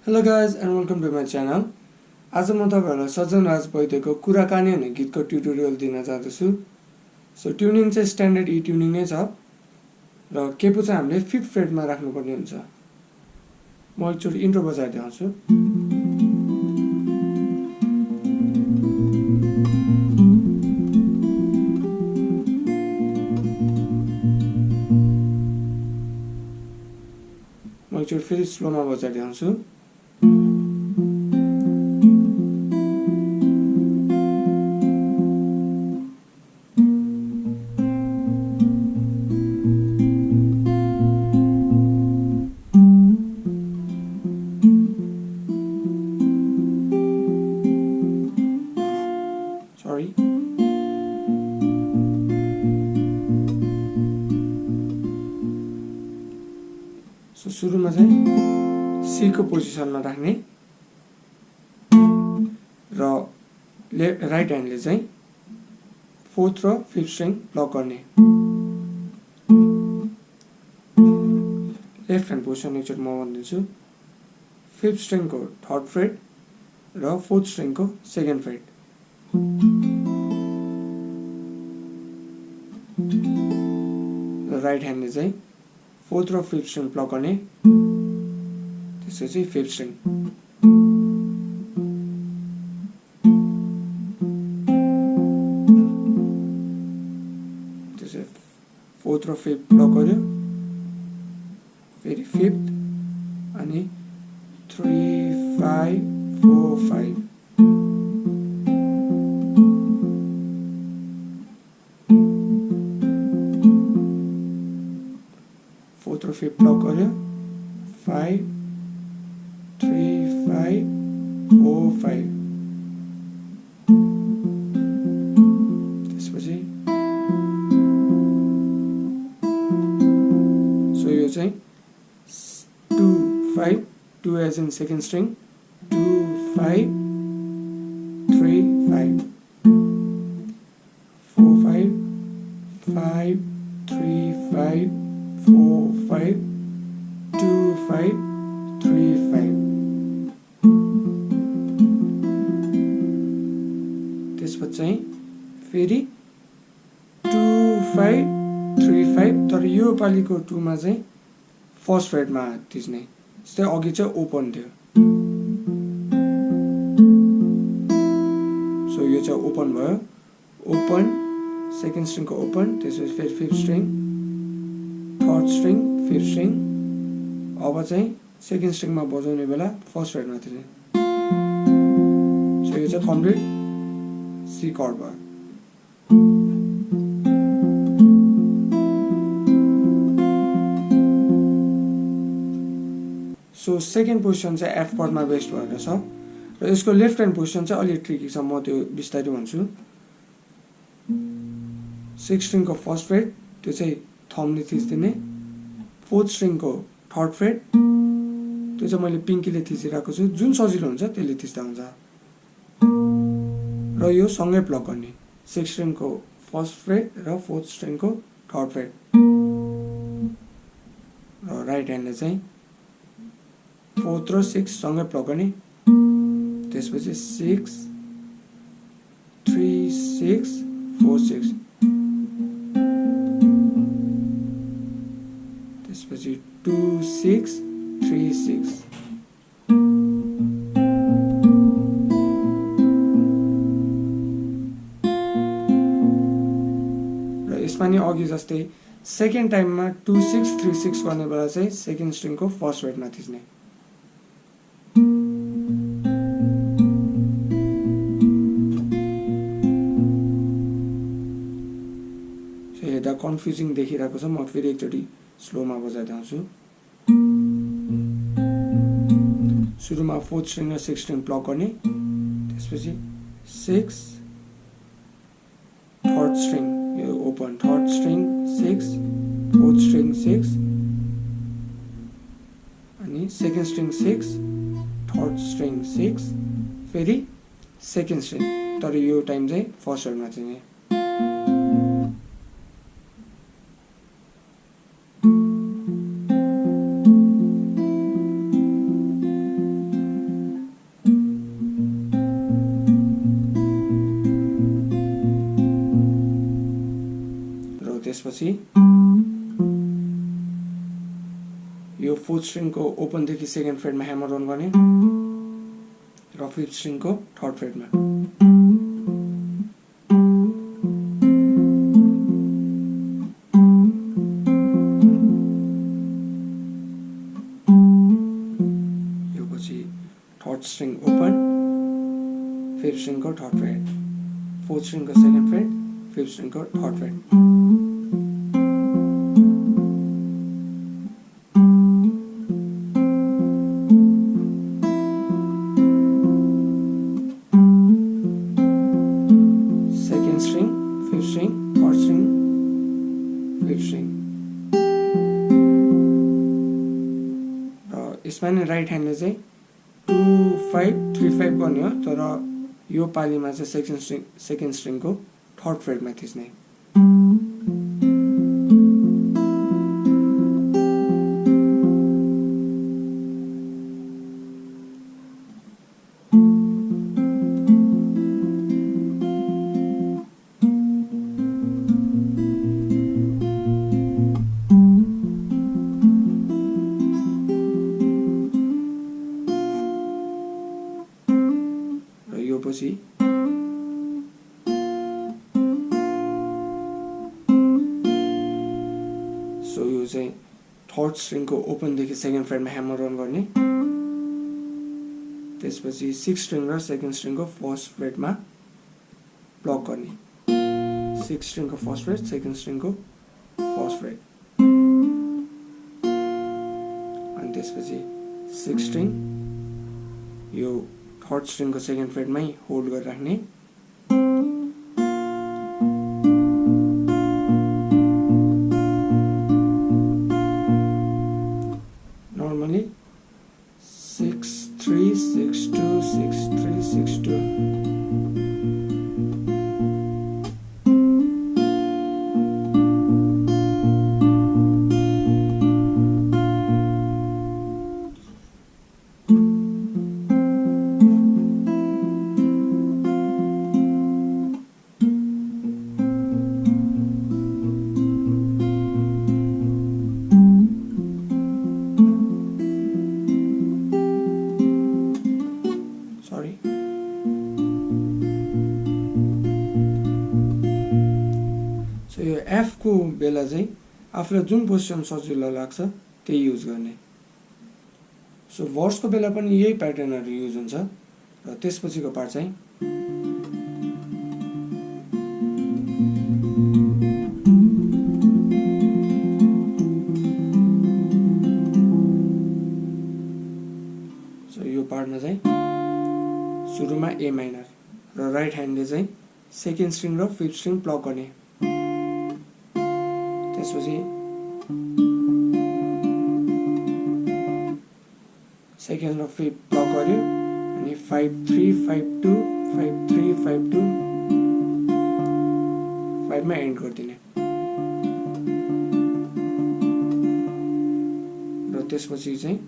Hello guys and welcome to my channel. आज म तपाईहरुलाई sajjanrajvaidya कुराकानी भन्ने गीतको ट्युटोरियल दिन जाँदैछु। सो ट्युनिङ चाहिँ स्ट्यान्डर्ड ई ट्युनिङ नै छ र केपो चाहिँ हामीले 5th फ्रेट मा राख्नु पर्ने हुन्छ। म एकचोटी इन्ट्रो बजाइदिन्छु। म एकचोटी फेरि स्लोमा बजाइदिन्छु। Sorry. So सुरुमा चाहिँ सी को पोजिसनमा राख्ने र राइट ह्यान्डले चाहिँ 4th र 5th स्ट्रिङ प्लग गर्ने। लेफ्ट ह्यान्ड पोजिसन एकचोटि म भन्दिन्छु। 5th स्ट्रिङ को 3rd फ्रेट र 4th स्ट्रिङ को 2nd फ्रेट। राइट ह्यान्डले चाहिँ 4th र 5th स्ट्रिङ प्लग गर्ने, त्यसपछि 5th स्ट्रिङ। त्यसपछि 4th र 5th प्लग गर्यो, फेरि 5th अनि 3 5 4 5। फोर्थ र 5th प्लग गर्यो, 5 3 5 4 5। त्यसपछि सो यो चाहिँ 2 5 2 एज इन सेकेन्ड स्ट्रिङ, 2 5 3 5 4 5 5 3 5 4 5 2 5 3 5। त्यसपछि चाहिँ फेरि 2 5 3 5, तर यो पालिको 2 मा चाहिँ 1st फ्रेटमा थिच्ने। जस्तै अघि चाहिँ ओपन थियो, सो यो चाहिँ ओपन भयो। ओपन सेकेन्ड स्ट्रिङको ओपन, त्यसपछि फेरि 5th string 3rd string 5th string. अब चाहिँ सेकेन्ड स्ट्रिङमा बजाउने बेला 1st फ्रेटमा थिच्ने। सो यो चाहिँ कम्प्लिट सी कर्ड भयो। सो सेकेन्ड पोजिसन चाहिँ एफ कर्डमा बेस्ड भएर छ र यसको लेफ्ट ह्यान्ड पोजिसन चाहिँ अलिक ट्रिकी छ, म त्यो बिस्तारै भन्छु। 6th स्ट्रिङको 1st फ्रेट त्यो चाहिँ थम्बले थिच्दिने, 4th स्ट्रिङको 3rd फ्रेट त्यो चाहिँ मैले पिङ्कीले थिचिरहेको छु, जुन सजिलो हुन्छ त्यसले थिच्दा हुन्छ। र यो सँगै प्लग गर्ने, 6th स्ट्रिङको 1st फ्रेट र 4th स्ट्रिङको 3rd फ्रेट। र राइट ह्यान्डले चाहिँ 4th र 6th सँगै प्लग गर्ने, त्यसपछि 6 3 6 4 6। त्यसपछि 2 6 3 6। र यसमा नि अघि जस्तै सेकेन्ड टाइममा 2 6 3 6 गर्ने बेला चाहिँ सेकेन्ड स्ट्रिङको 1st फ्रेटमा थिच्ने। हेर्दा कन्फ्युजिङ देखिरहेको छ, म फेरि एकचोटि स्लोमा बजाइदिन्छु। सुरुमा 4th स्ट्रिङ र 6th स्ट्रिङ प्लग गर्ने, त्यसपछि 6 3rd स्ट्रिङ यो open, 3rd string 6 4th string 6 अनि सेकेन्ड स्ट्रिङ 6 3rd स्ट्रिङ 6 फेरि सेकेन्ड स्ट्रिङ, तर यो टाइम चाहिँ 1st फ्रेटमा थिच्ने। गरेपछि यो फोर्थ स्ट्रिङको ओपन देखि सेकेन्ड फ्रेटमा ह्यामर अन गर्ने र फिफ्थ स्ट्रिङको थर्ड फ्रेटमा यो पछि थर्ड स्ट्रिङ ओपन फिफ्थ स्ट्रिङको थर्ड फ्रेट फोर्थ स्ट्रिङको सेकेन्ड फ्रेट फिफ्थ स्ट्रिङको third fret second string fifth string third string fifth string र यसमा नि राइट ह्यान्डले चाहिँ 2 5 3 5 गर्ने हो तर यो पालीमा चाहिँ सेकेन्ड स्ट्रिङको थर्ड फ्रेटमा थिच्ने र यो पछि सो यो चाहिँ थर्ड स्ट्रिङको ओपनदेखि सेकेन्ड फ्रेटमा ह्यामर अन गर्ने त्यसपछि सिक्स स्ट्रिङ र सेकेन्ड स्ट्रिङको फर्स्ट फ्रेटमा प्लग गर्ने सिक्स स्ट्रिङको फर्स्ट फ्रेट सेकेन्ड स्ट्रिङको फर्स्ट फ्रेट अनि त्यसपछि सिक्स स्ट्रिङ यो थर्ड स्ट्रिङको सेकेन्ड फ्रेटमै होल्ड गरेर राख्ने नर्मली 6 3 6 2 6 3 6 2 यो एफ को बेला चाहिँ आफूलाई जुन पोजिसन सजिलो लाग्छ त्यही युज गर्ने सो भर्सको बेला पनि यही प्याटर्नहरू युज हुन्छ र त्यसपछिको पार्ट चाहिँ सो यो पार्टमा चाहिँ सुरुमा ए माइनर र राइट ह्यान्डले चाहिँ सेकेन्ड स्ट्रिङ र फिफ्थ स्ट्रिङ प्लग गर्ने त्यसपछि सेकेन्ड र फिफ्थ प्लग गर्यो अनि 5 3 5 2 5 3 5 2 5 मा एन्ड गरिदिने र त्यसपछि चाहिँ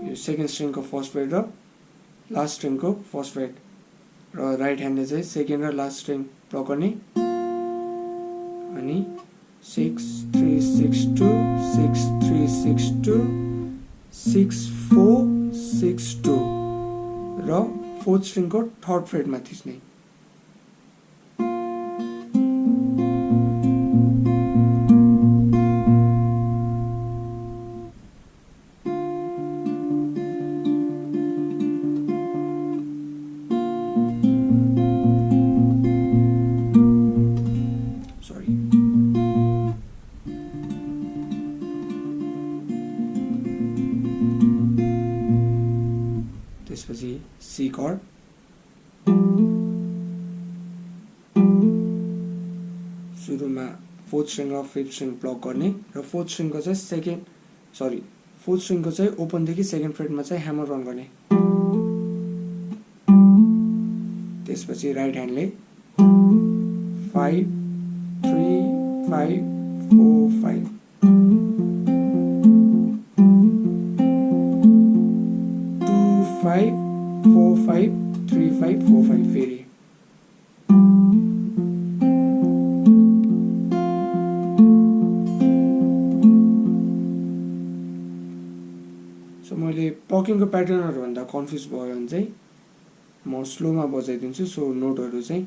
यो सेकेन्ड स्ट्रिङको फर्स्ट फ्रेट र लास्ट स्ट्रिङको फर्स्ट फ्रेट र राइट ह्यान्डले चाहिँ सेकेन्ड र लास्ट स्ट्रिङ प्लग गर्ने अनि 6 3 6 2 6 3 6 2 6 4 6 2 र फोर्थ स्ट्रिङको थर्ड फ्रेटमा थिच्ने त्यसपछि सी कर्ड सुरुमा फोर्थ स्ट्रिङ र फिफ्थ स्ट्रिङ प्लग गर्ने र फोर्थ स्ट्रिङको चाहिँ फोर्थ स्ट्रिङको चाहिँ ओपनदेखि सेकेन्ड फ्रेटमा चाहिँ ह्यामर रन गर्ने त्यसपछि राइट ह्यान्डले 5 3 5 4 5 5 4 5 3 5 4 5 फेरि सो मैले प्लकिङको प्याटर्नहरु भन्दा कन्फ्युज भयो भने चाहिँ म स्लोमा बजाइदिन्छु सो नोटहरु चाहिँ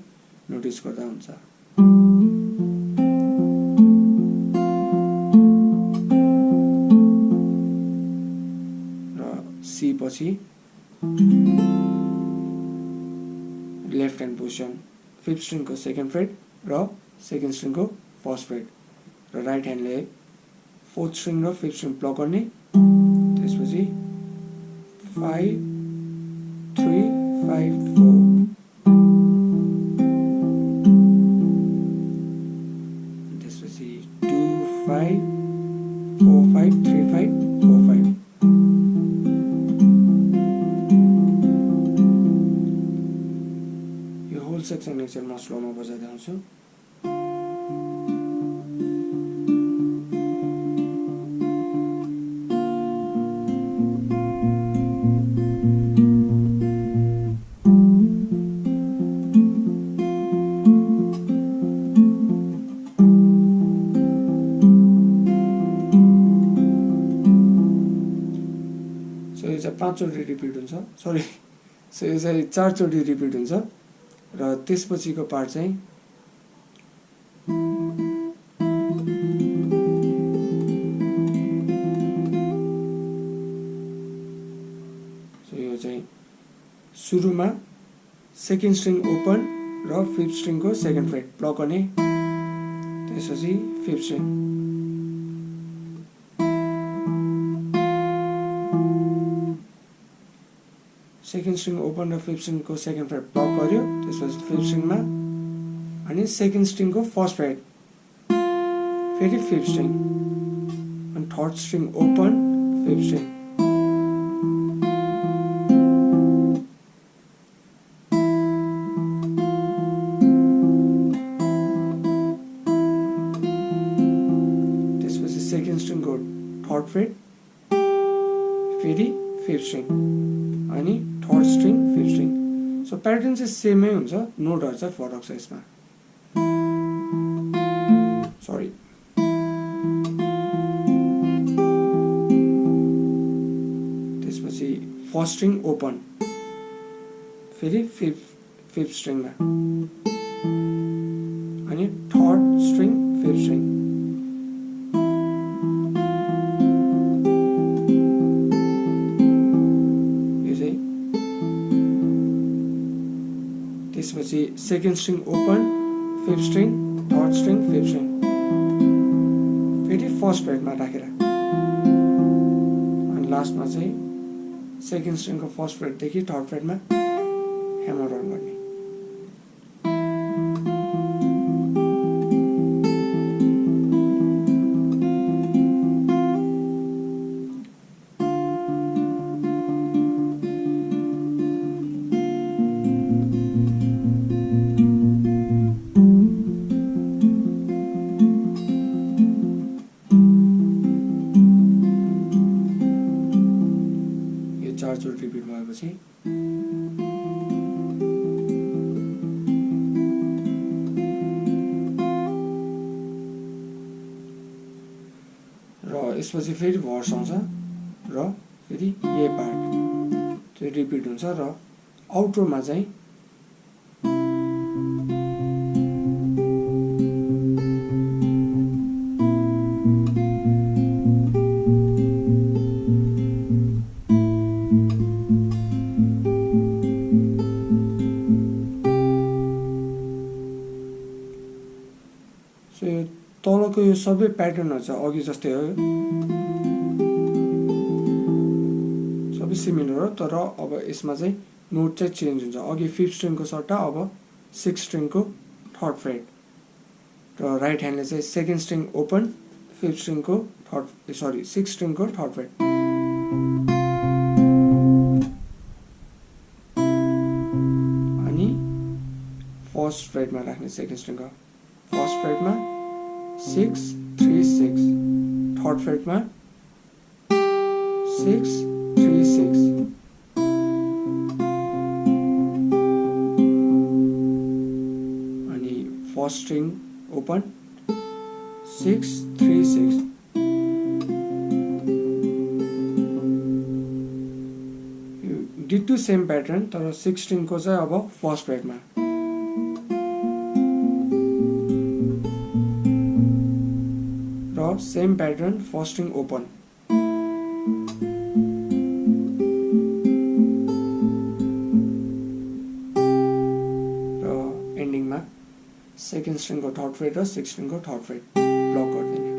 नोटिस गर्दा हुन्छ र सी पछि लेफ्ट ह्यान्ड पोजिसन फिफ्थ स्ट्रिङको सेकेन्ड फ्रेट र सेकेन्ड स्ट्रिङको फर्स्ट फ्रेट र राइट ह्यान्डले फोर्थ स्ट्रिङ र फिफ्थ स्ट्रिङ प्लक गर्ने त्यसपछि 5 3 5 4 त्यसपछि 2 5 4 5 3 5 4 5 यो होल सेक्सन लेक्चर म स्लोमा बजाउँदै आउँछु पाँचचोटि रिपिट हुन्छ सरी सो यो चाहिँ चारचोटि रिपिट हुन्छ र त्यसपछिको पार्ट चाहिँ सो यो चाहिँ सुरुमा सेकेन्ड स्ट्रिङ ओपन र फिफ्थ स्ट्रिङको सेकेन्ड फ्रेट प्लक गर्ने त्यसपछि fifth string second string open र फिफ्थ स्ट्रिङको सेकेन्ड फ्रेट प्लक गर्यो त्यसपछि फिफ्थ स्ट्रिङमा अनि सेकेन्ड स्ट्रिङको फर्स्ट फ्रेट फेरि फिफ्थ स्ट्रिङ अनि third string open fifth string त्यसपछि सेकेन्ड स्ट्रिङको थर्ड फ्रेट फेरि फिफ्थ स्ट्रिङ अनि third string fifth string so pattern चाहिँ सेमै हुन्छ नोटहरु चाहिँ फरक छ यसमा सरी त्यसपछि फर्स्ट स्ट्रिङ ओपन फेरि फिफ्थ स्ट्रिङमा अनि थर्ड स्ट्रिङ फिफ्थ स्ट्रिङ त्यसपछि second string open fifth string third string fifth string फेरि फर्स्ट फ्रेटमा राखेर अनि लास्टमा चाहिँ सेकेन्ड स्ट्रिङको फर्स्ट फ्रेटदेखि थर्ड फ्रेटमा ह्यामर अन गर्ने चारचोटि रिपिट भएपछि र यसपछि फेरि भर्स आउँछ र फेरि ए पार्ट त्यो रिपिट हुन्छ र आउट्रोमा चाहिँ तलको यो सबै प्याटर्नहरु चाहिँ अघि जस्तै हो सबै सिमिलर हो तर अब यसमा चाहिँ नोट चाहिँ चेन्ज हुन्छ अघि फिफ्थ स्ट्रिङको सट्टा अब सिक्स्थ स्ट्रिङको थर्ड फ्रेट र राइट ह्यान्डले चाहिँ सेकेन्ड स्ट्रिङ ओपन फिफ्थ स्ट्रिङको सिक्स्थ स्ट्रिङको थर्ड फ्रेट अनि फर्स्ट फ्रेटमा राख्ने सेकेन्ड स्ट्रिङको फर्स्ट फ्रेटमा 6 3 6 थर्ड फ्रेटमा 6 3 6 अनि first string open 6 3 6 ditto same pattern तर 6 स्ट्रिङको चाहिँ अब फर्स्ट फ्रेटमा र same pattern first string open र एन्डिङमा सेकेन्ड स्ट्रिङको थर्ड फ्रेट र 6 स्ट्रिङको थर्ड फ्रेट ब्लक गरिदिने।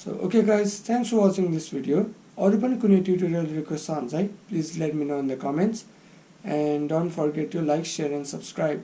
So okay guys, thanks for watching this video. अरु पनि कुनै ट्युटोरियल रिक्वेस्ट छ भने चाहिँ please let me know in the comments and don't forget to like, share and subscribe.